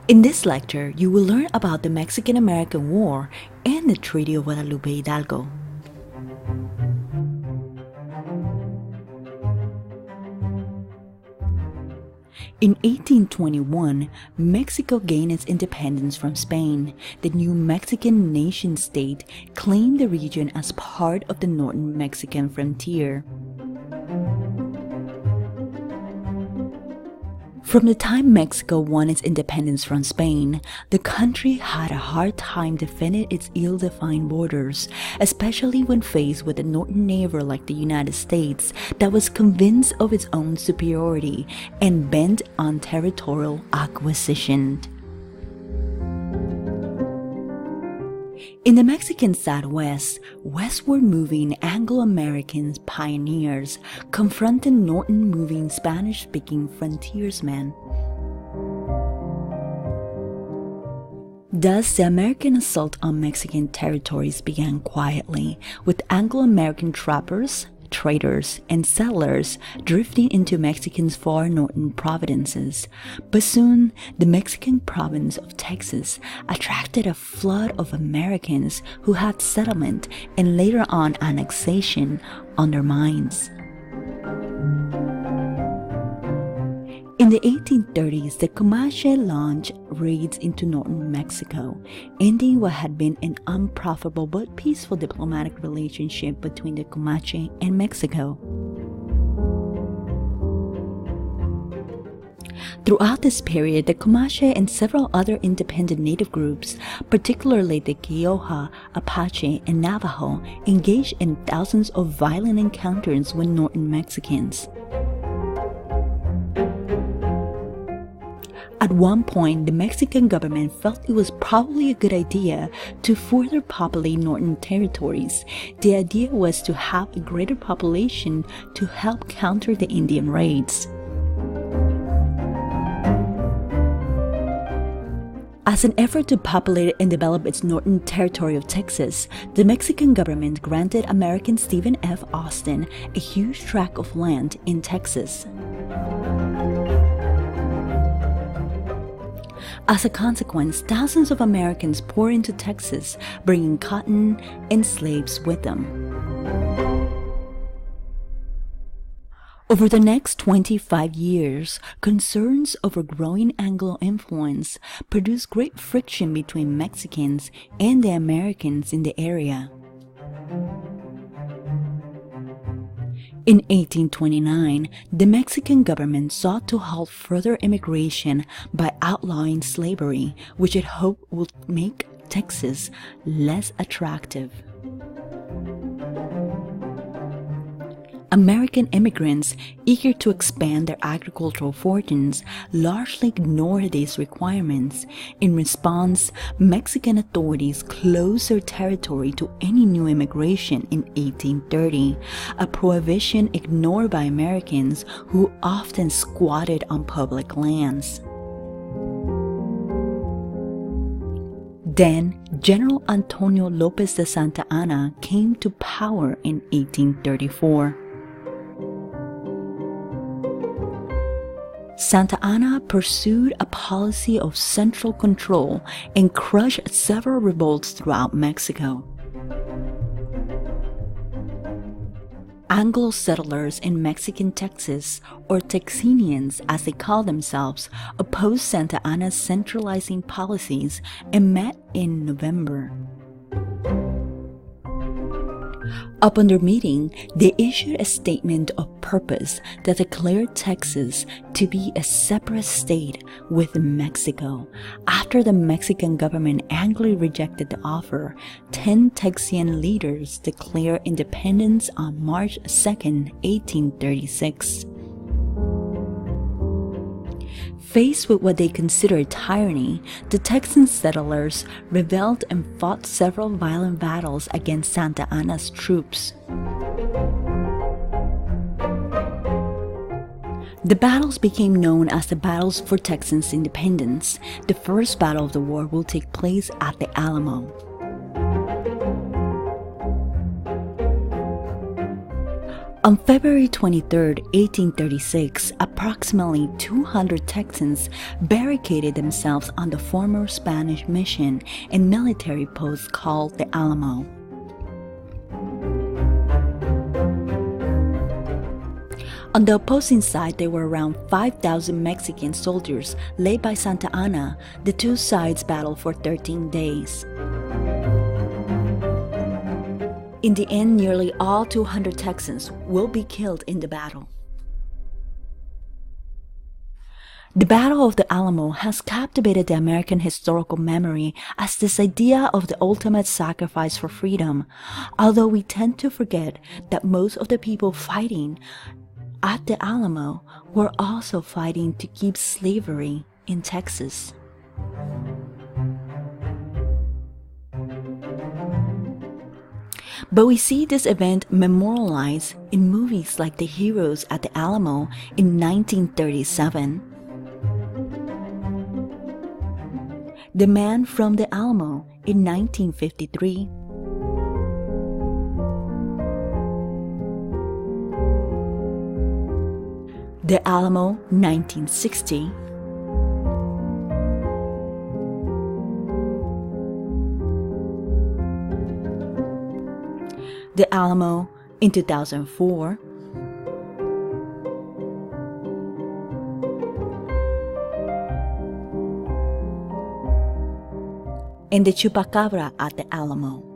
In this lecture, you will learn about the Mexican-American War and the Treaty of Guadalupe Hidalgo. In 1821, Mexico gained its independence from Spain. The new Mexican nation-state claimed the region as part of the northern Mexican frontier. From the time Mexico won its independence from Spain, the country had a hard time defending its ill-defined borders, especially when faced with a northern neighbor like the United States that was convinced of its own superiority and bent on territorial acquisition. In the Mexican Southwest, westward moving Anglo-American pioneers confronted northern moving Spanish-speaking frontiersmen. Thus, the American assault on Mexican territories began quietly, with Anglo-American trappers, traders, and settlers drifting into Mexico's far northern provinces. But soon, the Mexican province of Texas attracted a flood of Americans who had settlement and later on annexation on their minds. In the 1830s, the Comanche launched raids into northern Mexico, ending what had been an unprofitable but peaceful diplomatic relationship between the Comanche and Mexico. Throughout this period, the Comanche and several other independent native groups, particularly the Kiowa, Apache, and Navajo, engaged in thousands of violent encounters with northern Mexicans. At one point, the Mexican government felt it was probably a good idea to further populate northern territories. The idea was to have a greater population to help counter the Indian raids. As an effort to populate and develop its northern territory of Texas, the Mexican government granted American Stephen F. Austin a huge tract of land in Texas. As a consequence, thousands of Americans poured into Texas, bringing cotton and slaves with them. Over the next 25 years, concerns over growing Anglo influence produced great friction between Mexicans and the Americans in the area. In 1829, the Mexican government sought to halt further immigration by outlawing slavery, which it hoped would make Texas less attractive. American immigrants, eager to expand their agricultural fortunes, largely ignored these requirements. In response, Mexican authorities closed their territory to any new immigration in 1830, a prohibition ignored by Americans who often squatted on public lands. Then, General Antonio Lopez de Santa Anna came to power in 1834. Santa Anna pursued a policy of central control and crushed several revolts throughout Mexico. Anglo settlers in Mexican Texas, or Texanians as they call themselves, opposed Santa Anna's centralizing policies and met in November. Upon their meeting, they issued a statement of purpose that declared Texas to be a separate state with Mexico. After the Mexican government angrily rejected the offer, 10 Texian leaders declared independence on March 2, 1836. Faced with what they considered tyranny, the Texan settlers rebelled and fought several violent battles against Santa Anna's troops. The battles became known as the Battles for Texas Independence. The first battle of the war will take place at the Alamo. On February 23, 1836, approximately 200 Texans barricaded themselves on the former Spanish mission and military post called the Alamo. On the opposing side, there were around 5,000 Mexican soldiers led by Santa Anna. The two sides battled for 13 days. In the end, nearly all 200 Texans will be killed in the battle. The Battle of the Alamo has captivated the American historical memory as this idea of the ultimate sacrifice for freedom, although we tend to forget that most of the people fighting at the Alamo were also fighting to keep slavery in Texas. But we see this event memorialized in movies like The Heroes at the Alamo in 1937, The Man from the Alamo in 1953, The Alamo 1960, The Alamo in 2004, and the Chupacabra at the Alamo.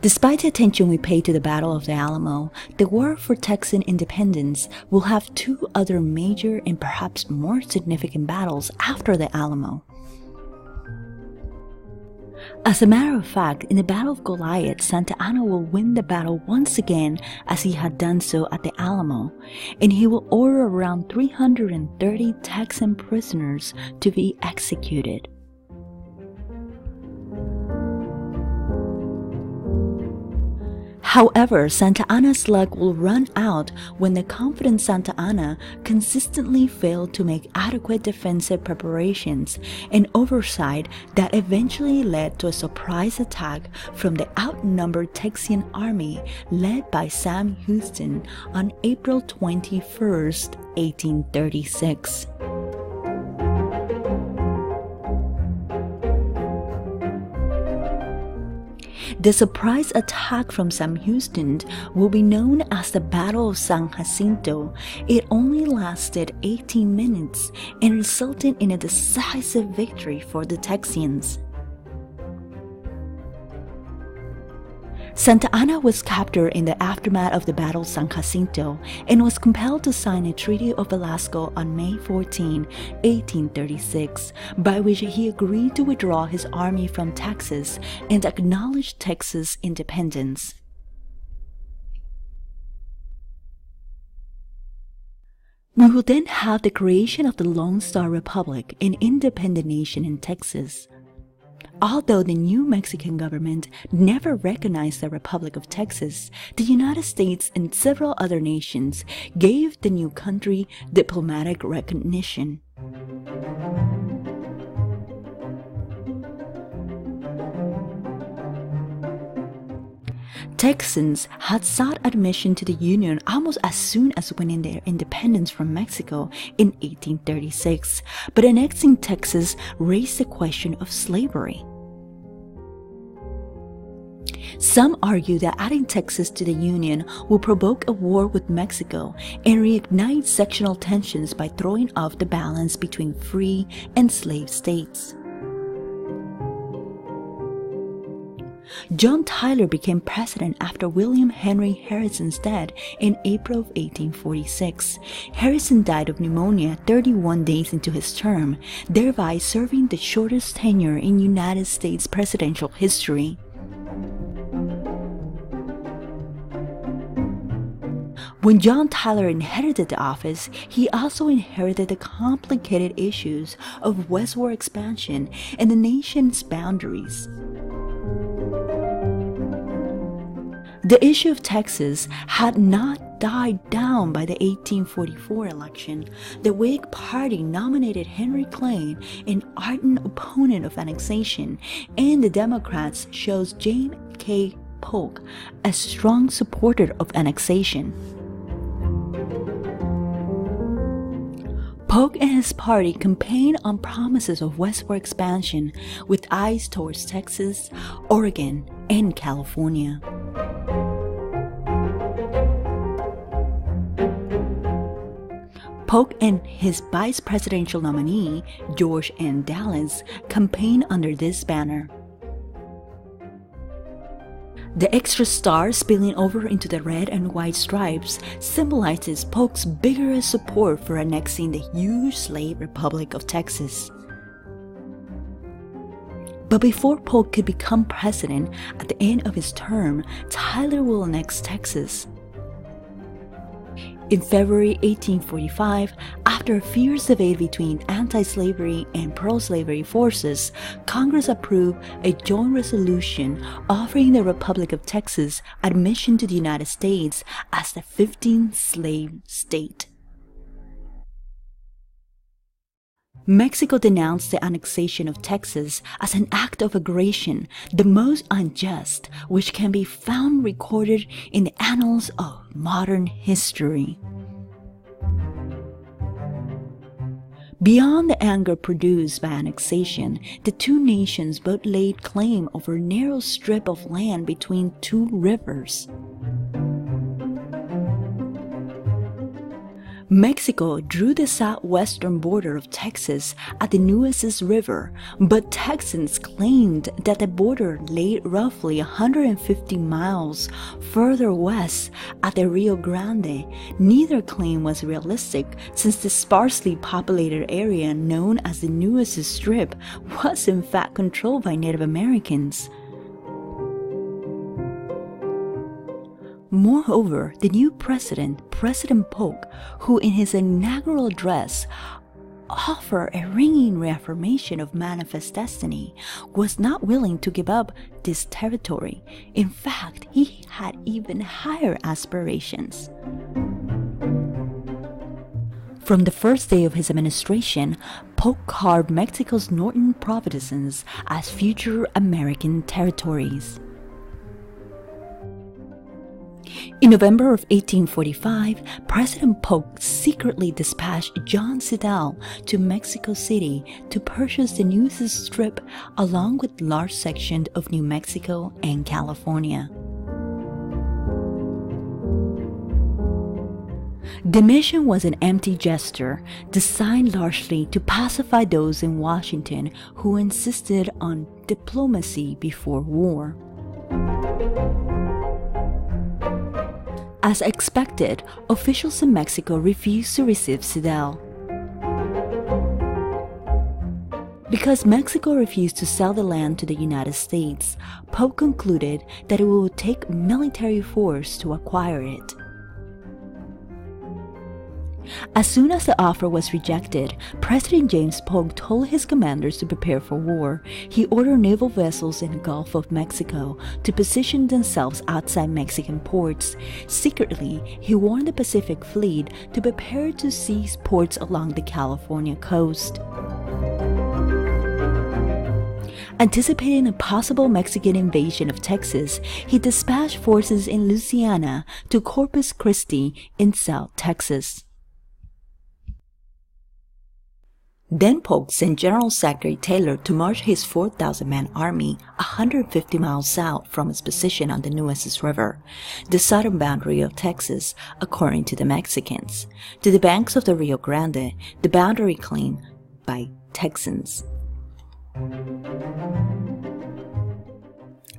Despite the attention we pay to the Battle of the Alamo, the War for Texan Independence will have two other major and perhaps more significant battles after the Alamo. As a matter of fact, in the Battle of Goliad, Santa Anna will win the battle once again as he had done so at the Alamo, and he will order around 330 Texan prisoners to be executed. However, Santa Anna's luck will run out when the confident Santa Anna consistently failed to make adequate defensive preparations and oversight that eventually led to a surprise attack from the outnumbered Texian army led by Sam Houston on April 21, 1836. The surprise attack from Sam Houston will be known as the Battle of San Jacinto. It only lasted 18 minutes and resulted in a decisive victory for the Texians. Santa Anna was captured in the aftermath of the Battle of San Jacinto and was compelled to sign a Treaty of Velasco on May 14, 1836, by which he agreed to withdraw his army from Texas and acknowledge Texas independence. We will then have the creation of the Lone Star Republic, an independent nation in Texas. Although the new Mexican government never recognized the Republic of Texas, the United States and several other nations gave the new country diplomatic recognition. Texans had sought admission to the Union almost as soon as winning their independence from Mexico in 1836, but annexing Texas raised the question of slavery. Some argue that adding Texas to the Union will provoke a war with Mexico and reignite sectional tensions by throwing off the balance between free and slave states. John Tyler became president after William Henry Harrison's death in April of 1846. Harrison died of pneumonia 31 days into his term, thereby serving the shortest tenure in United States presidential history. When John Tyler inherited the office, he also inherited the complicated issues of westward expansion and the nation's boundaries. The issue of Texas had not died down by the 1844 election. The Whig Party nominated Henry Clay, an ardent opponent of annexation, and the Democrats chose James K. Polk, a strong supporter of annexation. Polk and his party campaigned on promises of westward expansion with eyes towards Texas, Oregon, and California. Polk and his vice presidential nominee, George N. Dallas, campaigned under this banner. The extra star spilling over into the red and white stripes symbolizes Polk's vigorous support for annexing the huge slave republic of Texas. But before Polk could become president at the end of his term, Tyler will annex Texas. In February 1845, after a fierce debate between anti-slavery and pro-slavery forces, Congress approved a joint resolution offering the Republic of Texas admission to the United States as the 15th slave state. Mexico denounced the annexation of Texas as an act of aggression, the most unjust which can be found recorded in the annals of modern history. Beyond the anger produced by annexation, the two nations both laid claim over a narrow strip of land between two rivers. Mexico drew the southwestern border of Texas at the Nueces River, but Texans claimed that the border lay roughly 150 miles further west at the Rio Grande. Neither claim was realistic, since the sparsely populated area known as the Nueces Strip was in fact controlled by Native Americans. Moreover, the new president, President Polk, who in his inaugural address offered a ringing reaffirmation of manifest destiny, was not willing to give up this territory. In fact, he had even higher aspirations. From the first day of his administration, Polk carved Mexico's northern provinces as future American territories. In November of 1845, President Polk secretly dispatched John Slidell to Mexico City to purchase the Nueces Strip along with large sections of New Mexico and California. The mission was an empty gesture, designed largely to pacify those in Washington who insisted on diplomacy before war. As expected, officials in Mexico refused to receive Slidell. Because Mexico refused to sell the land to the United States, Polk concluded that it would take military force to acquire it. As soon as the offer was rejected, President James Polk told his commanders to prepare for war. He ordered naval vessels in the Gulf of Mexico to position themselves outside Mexican ports. Secretly, he warned the Pacific Fleet to prepare to seize ports along the California coast. Anticipating a possible Mexican invasion of Texas, he dispatched forces in Louisiana to Corpus Christi in South Texas. Then Polk sent General Zachary Taylor to march his 4,000-man army 150 miles south from its position on the Nueces River, the southern boundary of Texas, according to the Mexicans, to the banks of the Rio Grande, the boundary claimed by Texans.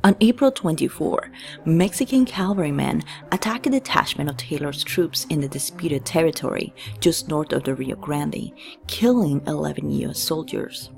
On April 24, Mexican cavalrymen attacked a detachment of Taylor's troops in the disputed territory just north of the Rio Grande, killing 11 U.S. soldiers.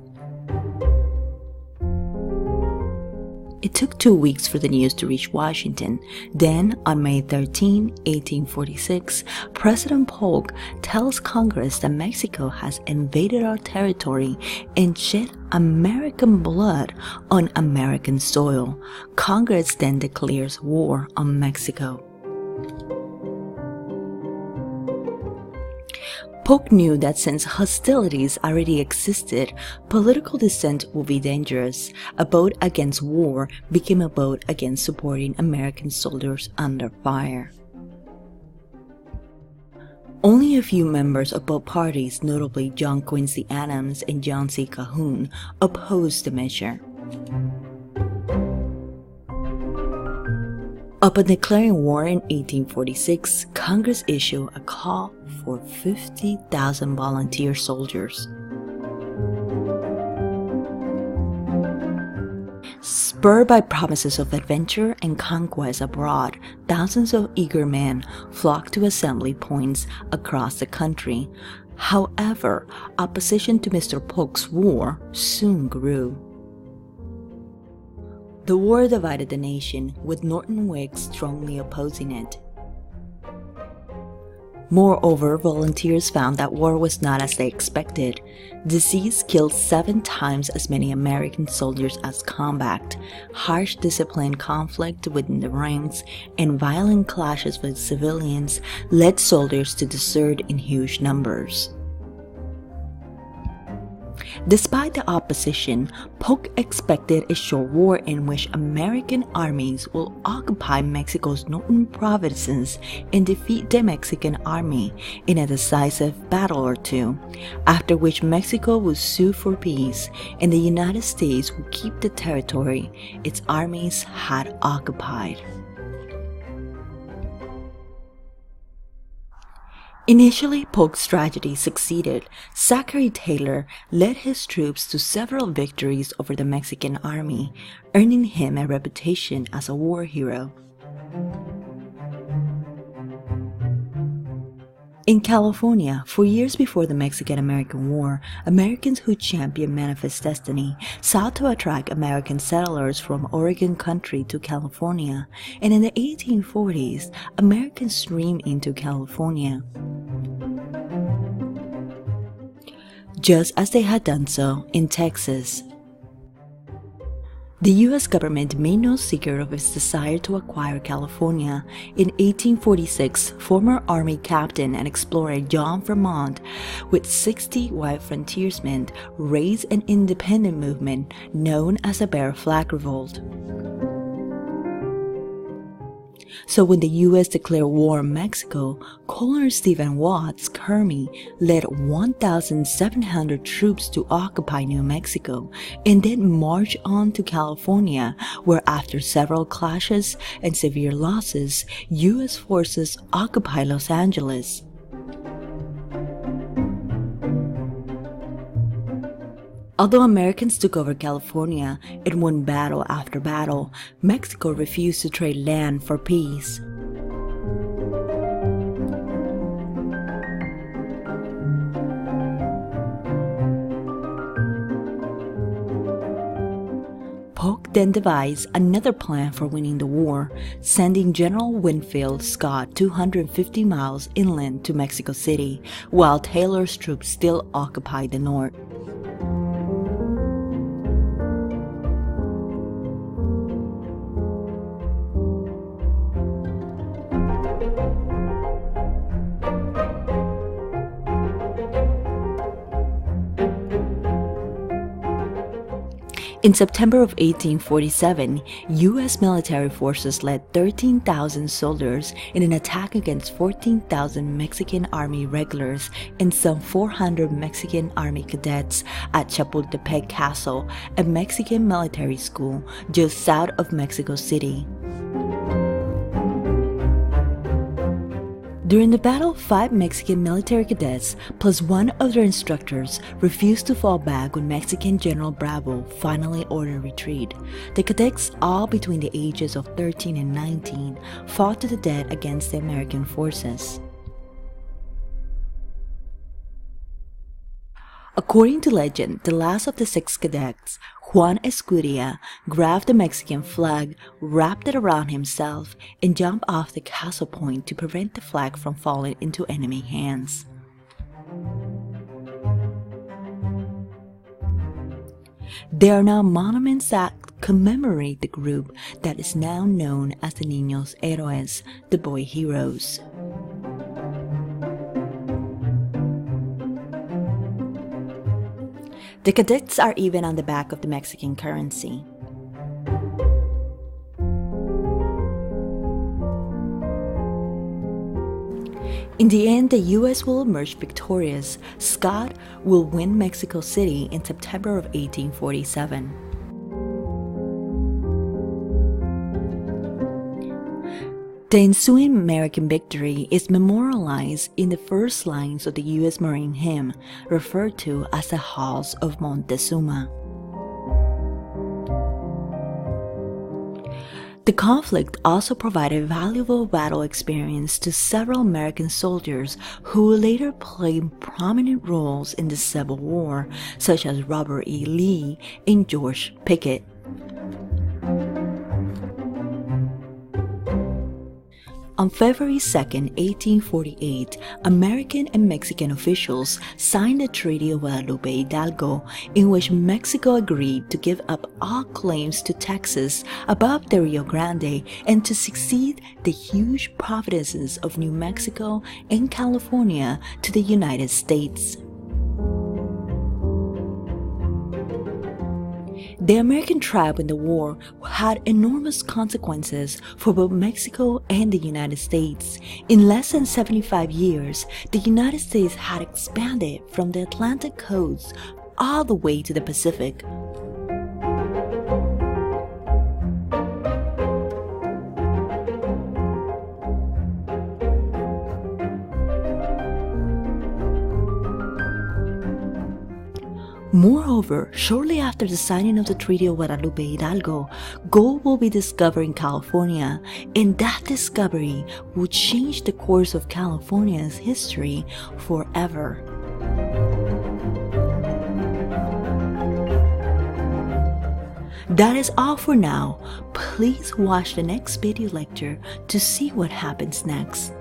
It took 2 weeks for the news to reach Washington. Then, on May 13, 1846, President Polk tells Congress that Mexico has invaded our territory and shed American blood on American soil. Congress then declares war on Mexico. Polk knew that since hostilities already existed, political dissent would be dangerous. A vote against war became a vote against supporting American soldiers under fire. Only a few members of both parties, notably John Quincy Adams and John C. Calhoun, opposed the measure. Upon declaring war in 1846, Congress issued a call for 50,000 volunteer soldiers. Spurred by promises of adventure and conquest abroad, thousands of eager men flocked to assembly points across the country. However, opposition to Mr. Polk's war soon grew. The war divided the nation, with Northern Whigs strongly opposing it. Moreover, volunteers found that war was not as they expected. Disease killed 7 times as many American soldiers as combat. Harsh discipline conflict within the ranks and violent clashes with civilians led soldiers to desert in huge numbers. Despite the opposition, Polk expected a short war in which American armies will occupy Mexico's northern provinces and defeat the Mexican army in a decisive battle or two, after which Mexico would sue for peace and the United States would keep the territory its armies had occupied. Initially, Polk's strategy succeeded. Zachary Taylor led his troops to several victories over the Mexican army, earning him a reputation as a war hero. In California, for years before the Mexican-American War, Americans who championed Manifest Destiny sought to attract American settlers from Oregon Country to California, and in the 1840s, Americans streamed into California, just as they had done so in Texas. The U.S. government made no secret of its desire to acquire California. In 1846, former Army captain and explorer John Fremont, with 60 white frontiersmen, raised an independent movement known as the Bear Flag Revolt. So when the U.S. declared war on Mexico, Colonel Stephen Watts Kearny led 1,700 troops to occupy New Mexico and then march on to California, where after several clashes and severe losses, U.S. forces occupied Los Angeles. Although Americans took over California and won battle after battle, Mexico refused to trade land for peace. Polk then devised another plan for winning the war, sending General Winfield Scott 250 miles inland to Mexico City, while Taylor's troops still occupied the north. In September of 1847, U.S. military forces led 13,000 soldiers in an attack against 14,000 Mexican Army regulars and some 400 Mexican Army cadets at Chapultepec Castle, a Mexican military school just south of Mexico City. During the battle, 5 Mexican military cadets plus one of their instructors refused to fall back when Mexican General Bravo finally ordered retreat. The cadets, all between the ages of 13 and 19, fought to the death against the American forces. According to legend, the last of the 6 cadets, Juan Escutia grabbed the Mexican flag, wrapped it around himself, and jumped off the castle point to prevent the flag from falling into enemy hands. There are now monuments that commemorate the group that is now known as the Niños Héroes, the boy heroes. The cadets are even on the back of the Mexican currency. In the end, the U.S. will emerge victorious. Scott will win Mexico City in September of 1847. The ensuing American victory is memorialized in the first lines of the U.S. Marine hymn, referred to as the Halls of Montezuma. The conflict also provided valuable battle experience to several American soldiers who would later play prominent roles in the Civil War, such as Robert E. Lee and George Pickett. On February 2, 1848, American and Mexican officials signed the Treaty of Guadalupe Hidalgo, in which Mexico agreed to give up all claims to Texas above the Rio Grande and to succeed the huge provinces of New Mexico and California to the United States. The American triumph in the war had enormous consequences for both Mexico and the United States. In less than 75 years, the United States had expanded from the Atlantic coast all the way to the Pacific. Moreover, shortly after the signing of the Treaty of Guadalupe Hidalgo, gold will be discovered in California, and that discovery would change the course of California's history forever. That is all for now. Please watch the next video lecture to see what happens next.